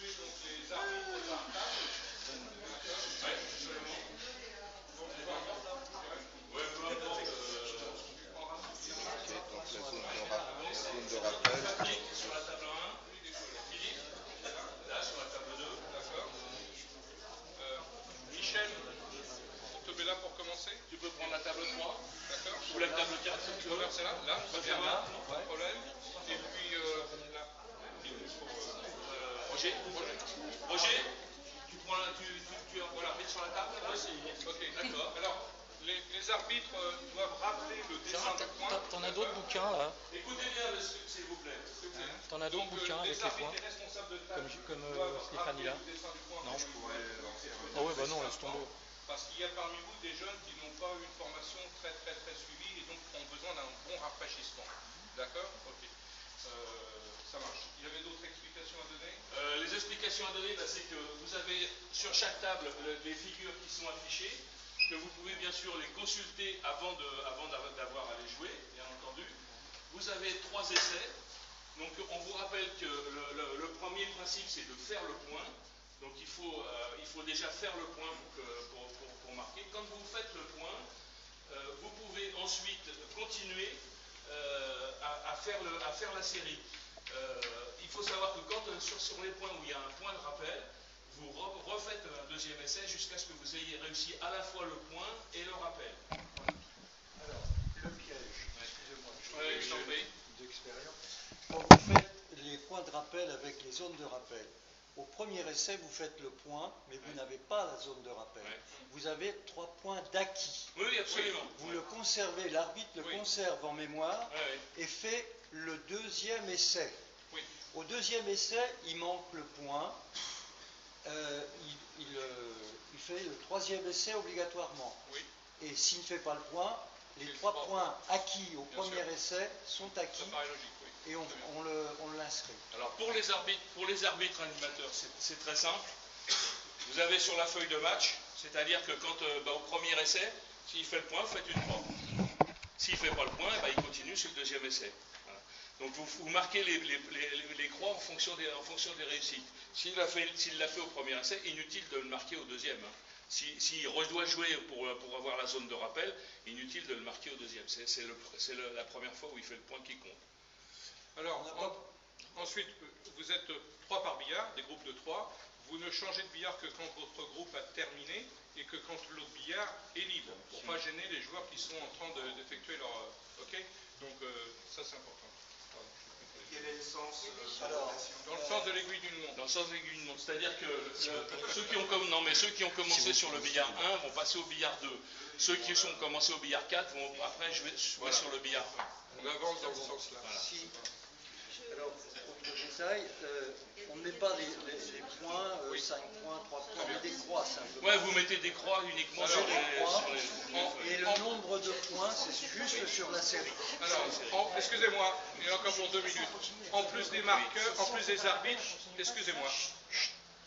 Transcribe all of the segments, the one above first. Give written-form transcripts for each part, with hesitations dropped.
constituer donc les arbitres par table. Oui, absolument. Donc, peu importe. Oui, peu importe. La zone de rappel. Sur la table 1, Philippe, là sur la table 2, d'accord. Michel, on te met là pour commencer. Tu peux prendre la table 3, d'accord. Ou la table 4, tu veux faire celle-là. Là, très bien, là, pas de problème. Et puis là, Roger, tu prends voilà, mets sur la table. Ok, d'accord. Alors, les arbitres doivent rappeler le dessin du point. T'en as d'autres bouquins là? Écoutez bien, s'il vous plaît. T'en as d'autres bouquins avec les points? Comme Stéphanie là? Non, je pourrais. Ah ouais, bah non, laisse tomber. Parce qu'il y a parmi vous des jeunes qui n'ont pas une formation très suivie et donc ont besoin d'un bon rafraîchissement. D'accord? Ok. Ça marche. Il y avait d'autres explications à donner? Les explications à donner, c'est que vous avez sur chaque table les figures qui sont affichées, que vous pouvez bien sûr les consulter avant d'avoir à les jouer, bien entendu. Vous avez 3 essais. Donc on vous rappelle que le premier principe, c'est de faire le point. Donc il faut déjà faire le point pour marquer. Quand vous faites le point, vous pouvez ensuite continuer à faire la série. Il faut savoir que quand sur les points où il y a un point de rappel, vous refaites un deuxième essai jusqu'à ce que vous ayez réussi à la fois le point et le rappel. Alors, le piège, excusez-moi, je t'en prie. D'expérience. Quand vous faites les points de rappel avec les zones de rappel, au premier essai, vous faites le point, mais vous n'avez pas la zone de rappel. Vous avez 3 points d'acquis. Oui, absolument. Vous le conservez, l'arbitre le conserve en mémoire et fait le deuxième essai. Oui. Au deuxième essai, il manque le point. Il fait le troisième essai obligatoirement. Oui. Et s'il ne fait pas le point, les 3 points acquis au premier essai sont acquis. Ça paraît logique, oui. Et on l'inscrit. Alors pour les arbitres animateurs, c'est très simple. Vous avez sur la feuille de match, c'est-à-dire que quand au premier essai, s'il fait le point, vous faites une croix. S'il ne fait pas le point, il continue sur le deuxième essai. Voilà. Donc vous marquez les croix en fonction des réussites. S'il l'a fait au premier essai, inutile de le marquer au deuxième. S'il doit jouer pour avoir la zone de rappel, inutile de le marquer au deuxième. C'est la première fois où il fait le point qui compte. Alors, ensuite, vous êtes 3 par billard, des groupes de 3. Vous ne changez de billard que quand votre groupe a terminé et que quand l'autre billard est libre, pour ne pas gêner les joueurs qui sont en train d'effectuer leur... Ok. Donc, ça c'est important. Quel est le sens dans le sens de l'aiguille d'une montre. Dans le sens de l'aiguille d'une montre. C'est-à-dire que ceux qui ont commencé sur le billard 1 vont passer au billard 2. Ceux qui ont commencé au billard 4 vont après jouer sur le billard 1. On avance dans ce sens-là. Voilà. Alors, autre détail, on ne met pas les points, 5 points, 3 points, on met des croix simplement. Ouais, vous mettez des croix uniquement sur les... Et le nombre de points, c'est juste sur la série. Alors, excusez-moi, il y a encore pour 2 minutes. En plus des marqueurs, en plus des arbitres, excusez-moi.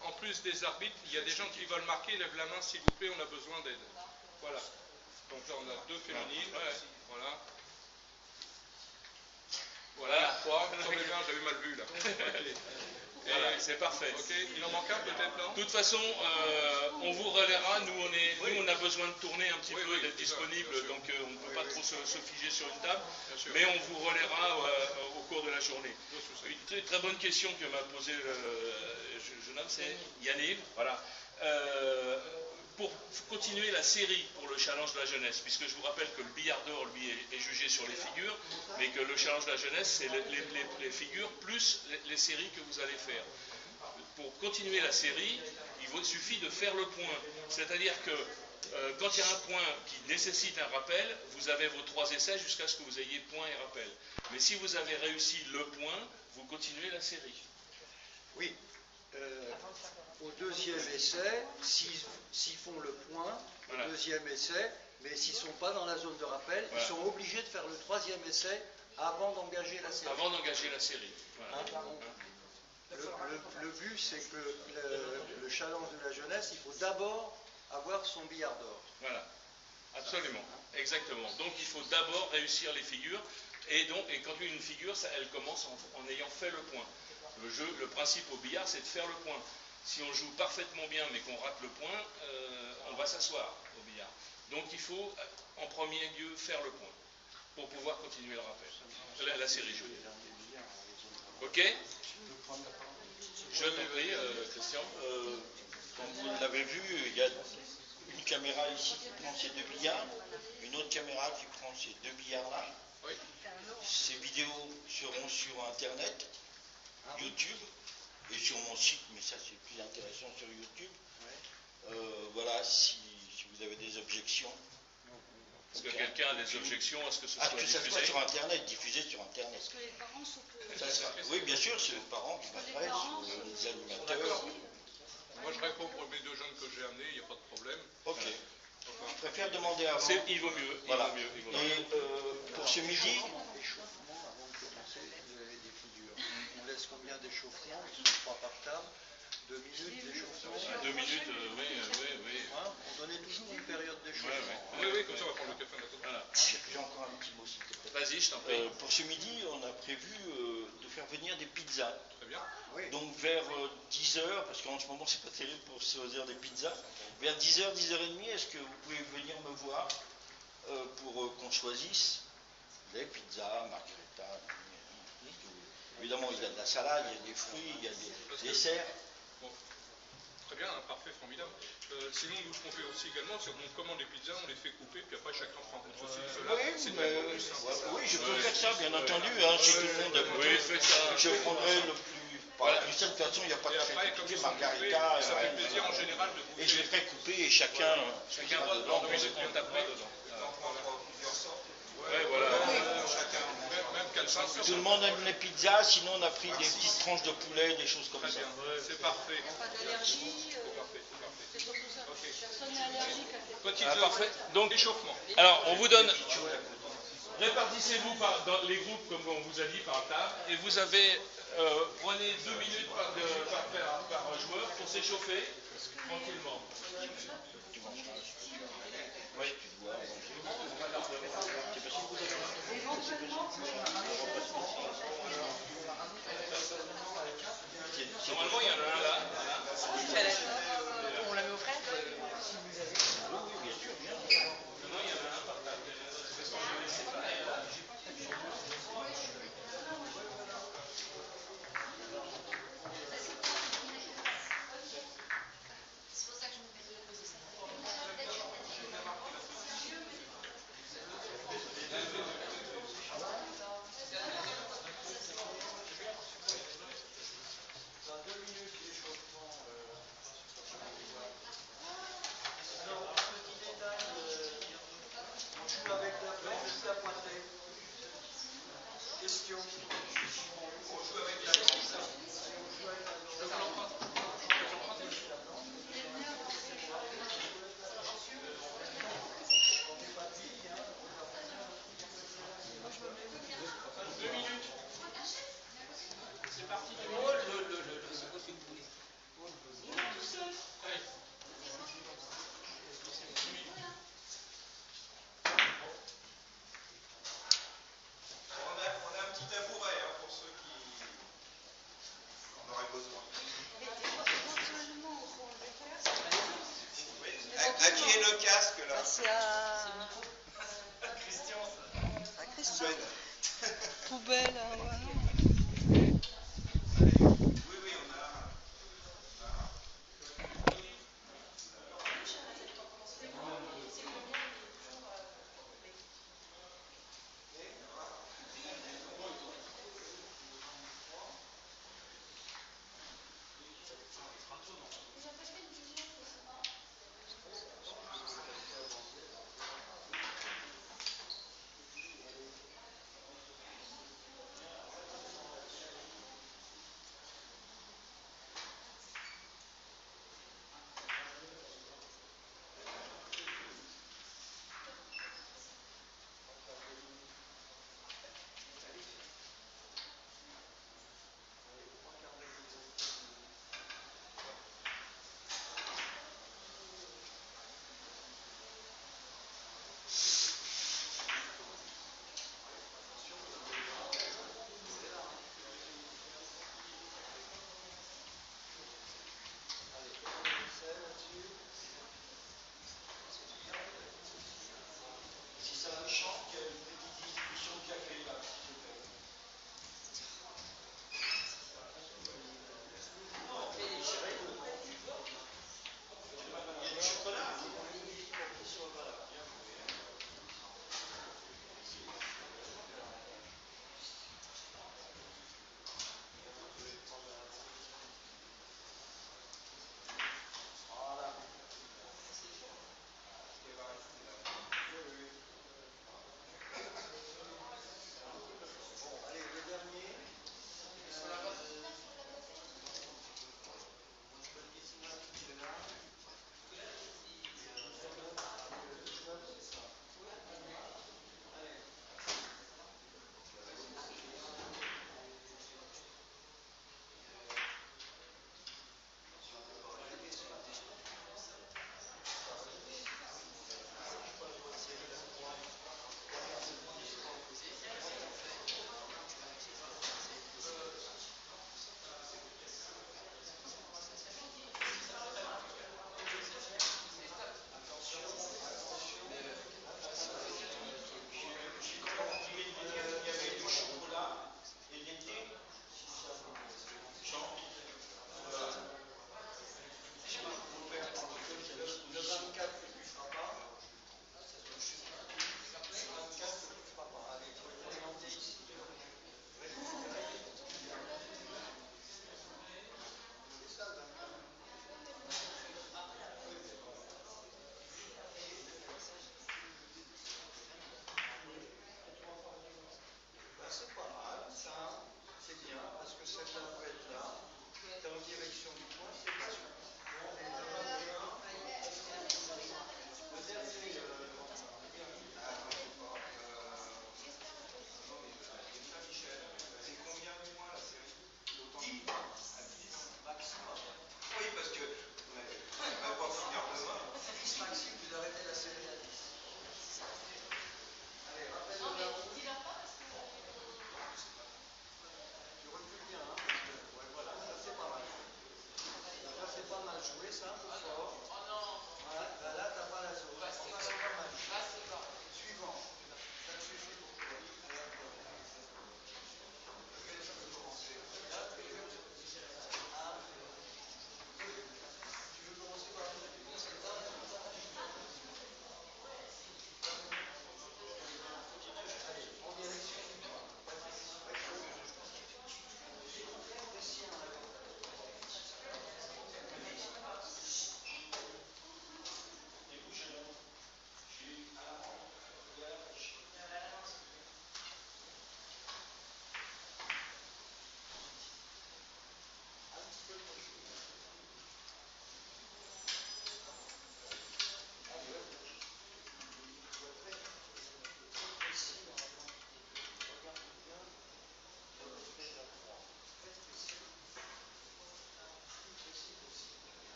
En plus des arbitres, il y a des gens qui veulent marquer, lève la main s'il vous plaît, on a besoin d'aide. Voilà. Donc là, on a 2 féminines. Voilà. Voilà, 3, j'avais mal vu là. Okay. Voilà, c'est parfait. Okay. Il en manque un peut-être, non? De toute façon, on vous relaiera. Nous, on a besoin de tourner un petit peu, d'être disponible, donc on ne peut pas trop se figer sur une table. Mais on vous relaiera au cours de la journée. Une très bonne question que m'a posée le jeune homme, c'est Yannick. Voilà. Pour continuer la série pour le challenge de la jeunesse, puisque je vous rappelle que le billard d'or, lui, est jugé sur les figures, mais que le challenge de la jeunesse, c'est les figures plus les séries que vous allez faire. Pour continuer la série, il suffit de faire le point. C'est-à-dire que quand il y a un point qui nécessite un rappel, vous avez vos 3 essais jusqu'à ce que vous ayez point et rappel. Mais si vous avez réussi le point, vous continuez la série. Oui. Au deuxième essai, s'ils font le point, au deuxième essai, mais s'ils ne sont pas dans la zone de rappel, ils sont obligés de faire le 3e essai avant d'engager la série. Avant d'engager la série. Voilà. Le but, c'est que le challenge de la jeunesse, il faut d'abord avoir son billard d'or. Voilà. Absolument. Exactement. Donc il faut d'abord réussir les figures. Et quand une figure, elle commence en ayant fait le point. Le principe au billard, c'est de faire le point. Si on joue parfaitement bien mais qu'on rate le point, on va s'asseoir au billard. Donc il faut en premier lieu faire le point pour pouvoir continuer le rappel. La série, je veux dire. Ok? Je t'en prie, Christian. Comme vous l'avez vu, il y a une caméra ici qui prend ces deux billards, une autre caméra qui prend ces deux billards-là. Oui. Ces vidéos seront sur Internet, YouTube, et sur mon site, mais ça c'est plus intéressant sur YouTube. Voilà, si vous avez des objections. Est-ce que quelqu'un a des objections à ce que ce soit diffusé? Que ça soit sur Internet, diffusé sur Internet. Est-ce que les parents sont... Oui, bien sûr, c'est les parents qui m'intéressent, les animateurs. Moi, je réponds pour les deux jeunes que j'ai amenés, il n'y a pas de problème. Ok. Je préfère demander avant. Il vaut mieux. Voilà. Il vaut mieux. Et pour ce midi... L'échauffement, avant de commencer, vous avez des figures. On laisse combien d'échauffements? Ils sont 3 par table. 2 minutes d'échauffement. 2 minutes, oui. On donnait toujours une période d'échauffement. Oui, comme ça on va prendre le café. Voilà. J'ai encore un petit mot, s'il te plaît. Vas-y, je t'en prie. Pour ce midi, on a prévu de faire venir des pizzas. Très bien. Oui. Donc vers 10h, parce qu'en ce moment c'est pas terrible pour se faire des pizzas, vers 10h, 10h30, est-ce que vous pouvez venir me voir pour qu'on choisisse les pizzas, margherita. Évidemment, il y a de la salade, il y a des fruits, il y a des desserts. Bon. Très bien, parfait, formidable. Sinon, nous, ce qu'on fait aussi également, c'est qu'on commande les pizzas, on les fait couper, puis après chacun prend ceci, cela. Oui, je peux faire ça, bien entendu, hein, si tout le monde a Oui, faites ça. Je prendrai le plus... Voilà. De cette façon, il n'y a pas de critiquer margarita. Ça fait plaisir en général de couper. Et je les ferai couper et chacun va dedans, puis on tapera dedans. Ouais, voilà. Même 400. Tout le monde aime les pizzas, sinon on a pris des petites tranches de poulet, des choses comme ça. C'est parfait. Pas d'allergie. C'est surtout ça. Personne n'est allergique à ces Parfait. Donc, Échauffement. alors, on vous donne... Répartissez-vous dans les groupes, comme on vous a dit, par table, et vous avez... prenez 2 minutes par joueur pour s'échauffer tranquillement. Oui. Normalement, il y en a un là. On la met au frais? Question. À qui est le casque là? C'est à... Christian. À Christian. Poubelle, voilà.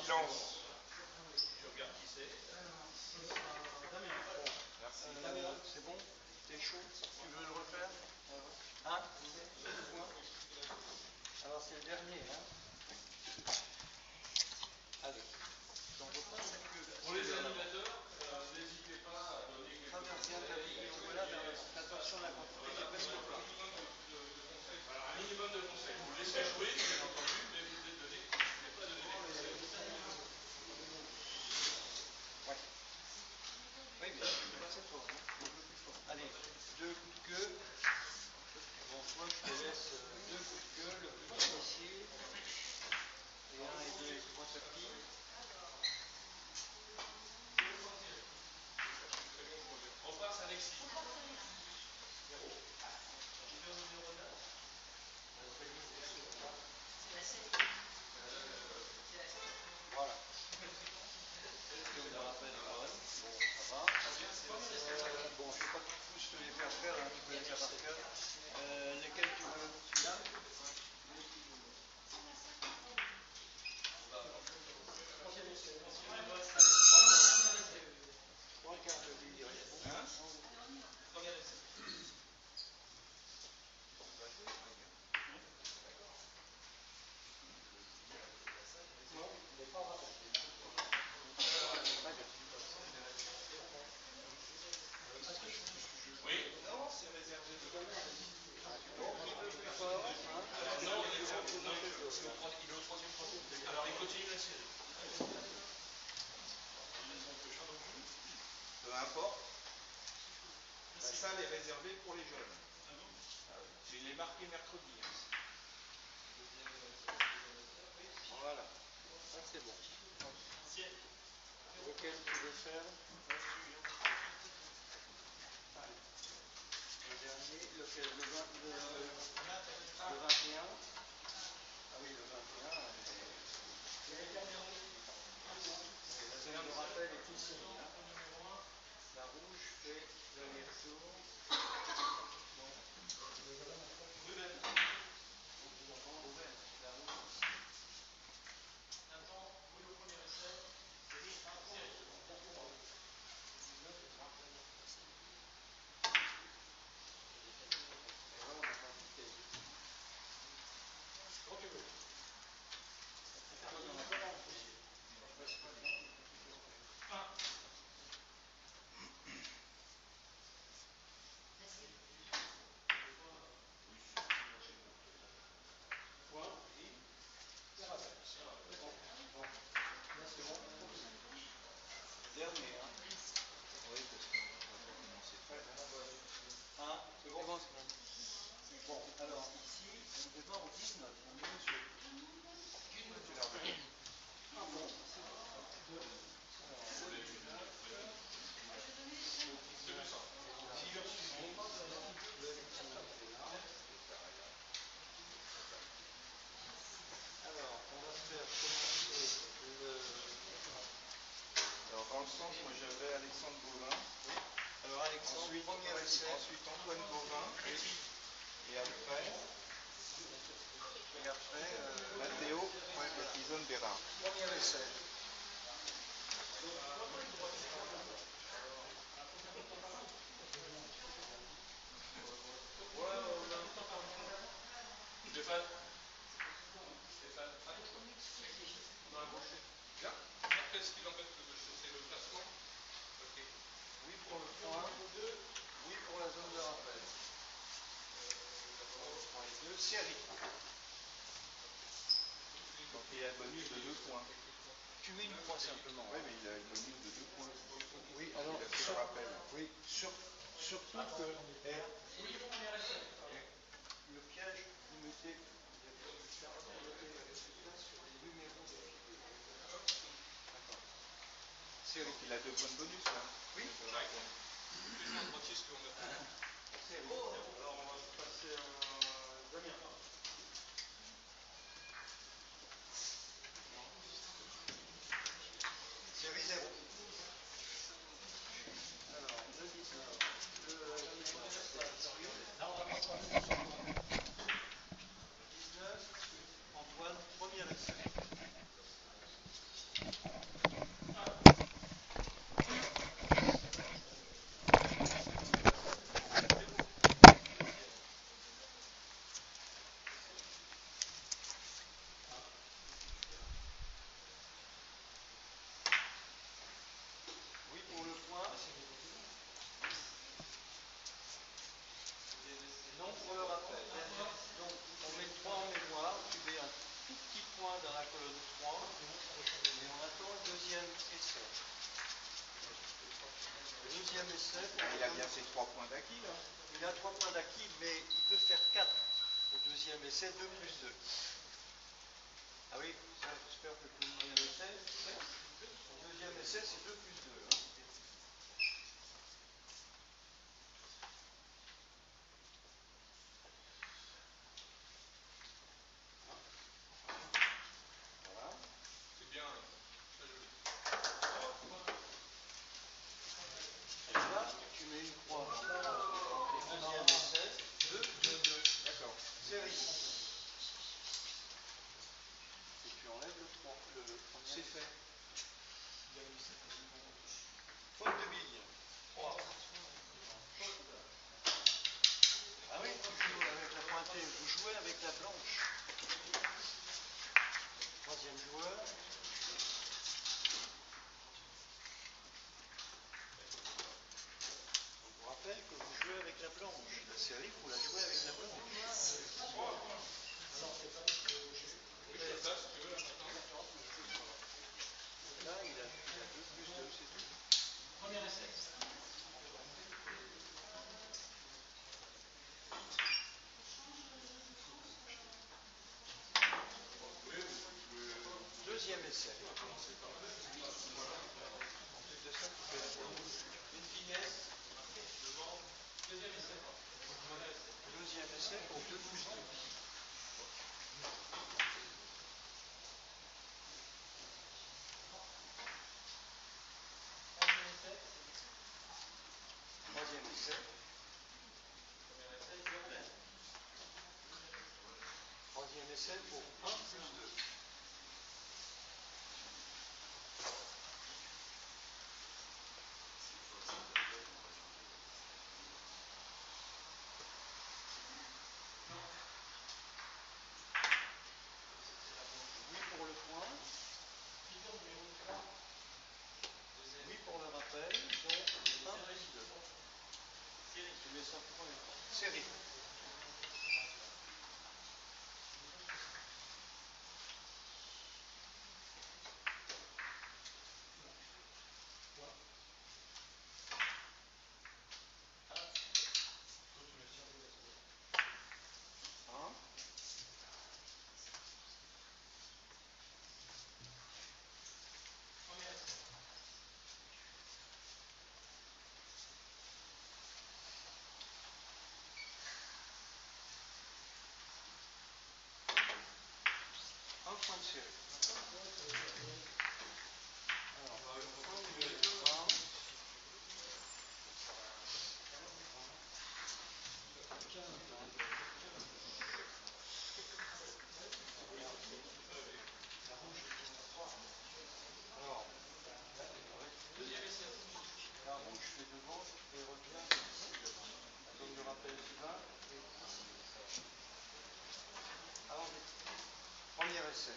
Silence. Je regarde qui c'est. C'est bon? T'es chaud? Tu veux le refaire? Hein? Alors c'est le dernier, hein? Allez. Pour les animateurs, n'hésitez pas à donner quelques Traversière de la vidéo, voilà, attention à la quantité, j'ai presque pas. voilà, un minimum de conseils. Vous laissez jouer, bien entendu, mais vous devez donner, n'hésitez pas à donner des conseils. Ouais. Oui, mais je peux passer fort, hein. Un peu plus fort. Allez, 2 coups de queue. Bon, toi, je te laisse 2 coups de queue, le plus difficile. Et 1 et 2 et 3 tapis. Repasse Alexis. Voilà. Je me rappelle, bon, ça va. Bon, je ne vais pas tous te les faire faire, hein, tu peux les faire par cœur. Lesquels tu veux? Celui-là? 3 quarts de lui, hein? Non, il n'est pas rappelé. Oui. Non, c'est réservé. Bon, qui veut plus fort, hein? Non, il est au troisième tour. Alors, il continue la série. Peu importe. La salle est réservée pour les jeunes. Je l'ai marqué mercredi. Voilà, ça c'est bon. Lequel tu veux faire? Allez. Le dernier, lequel? Le 21. Ah oui, le 21. La zone de rappel est ici. Hein. La rouge fait l'aller-retour. La rouge. Dernier, hein? Oui, parce qu'on va pas commencer frais. Hein? C'est bon? Bon, alors ici, on démarre au 19, on mesure. Alors, on va faire commencer le... Alors, dans le centre, moi j'avais Alexandre Gauvin. Alors, Alexandre, premier essai. Ensuite Antoine Gauvin. Et après, Mathéo Petizone-Bérard. Premier essai. Stéphane. On a un brochet. Bien. Après, ce qui l'embête, c'est le placement. Ok. Oui pour le point. Oui pour la zone de rappel. 3 et 2, série. Donc il a le bonus de 2 points. Cumule 3 simplement. Oui, mais il a le bonus de 2 points. Oui, alors, Il a fait le rappel. oui, surtout que le piège, vous mettez, sur les numéros de figure. D'accord. Donc il a 2 points de bonus là. Oui. Plus de moitié ce qu'on a fait. Alors on va passer à Damien. Série 0. Alors, le 19. Le 19, Antoine, premier essai. la colonne 3 et on attend le deuxième essai. Le deuxième essai. Il a bien ses 3 points d'acquis là. Il a 3 points d'acquis, mais il peut faire 4 au deuxième essai, 2 plus 2. Ah oui, ça, j'espère que tout le monde le sait. Au deuxième essai, c'est 2 plus 2. Hein. Voilà. C'est bien. Et là, tu mets une croix. Deuxième essai, 2, 2, 2. D'accord. Série. Et tu enlèves le 3, le premier. C'est fait. Faute de bille. 3. Ah oui, tu joues avec la pointée, vous jouez avec la blanche. Troisième joueur. On vous rappelle que vous jouez avec la blanche. La série, vous la jouez avec la blanche. Là, il a 2 plus 2, c'est tout. Premier essai. Deuxième essai. Une finesse. Deuxième essai pour 2 plus 2. Troisième essai. Troisième essai pour 1 plus 2. Oui pour le point. Oui pour le rappel. Donc 1 plus 2. Tu mets ça pour série. Un point de série. Alors, la rouge fait devant et revient ici. Comme le rappelle Sylvain. Alors, premier essai.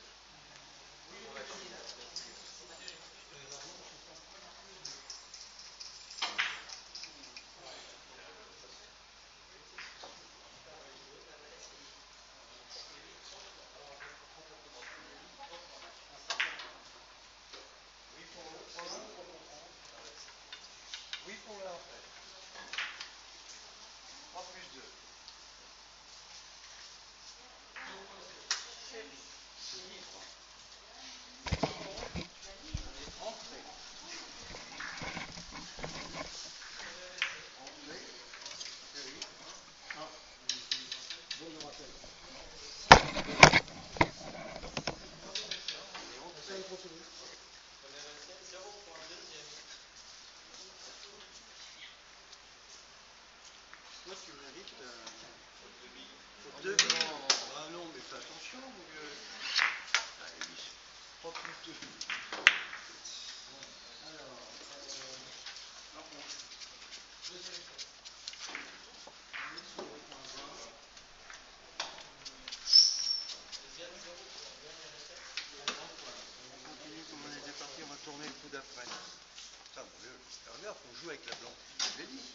Pour la fille. Oui pour le point. Oui pour le rappel. 3 plus 2. Série. C'est libre. Entrée. Entrée. Série. Bon, le rappel. Et entrée. Toi, tu mérites faute de bille. Ah non, mais fais attention, mon vieux. Allez, 3 plus 2. Alors, deuxième essai. On est sur le point 20. Deuxième, 0 pour le dernier essai. On continue comme on était parti, on va tourner le coup d'après. Ça, mon vieux, c'est pas grave, on joue avec la blanche. Je l'ai dit.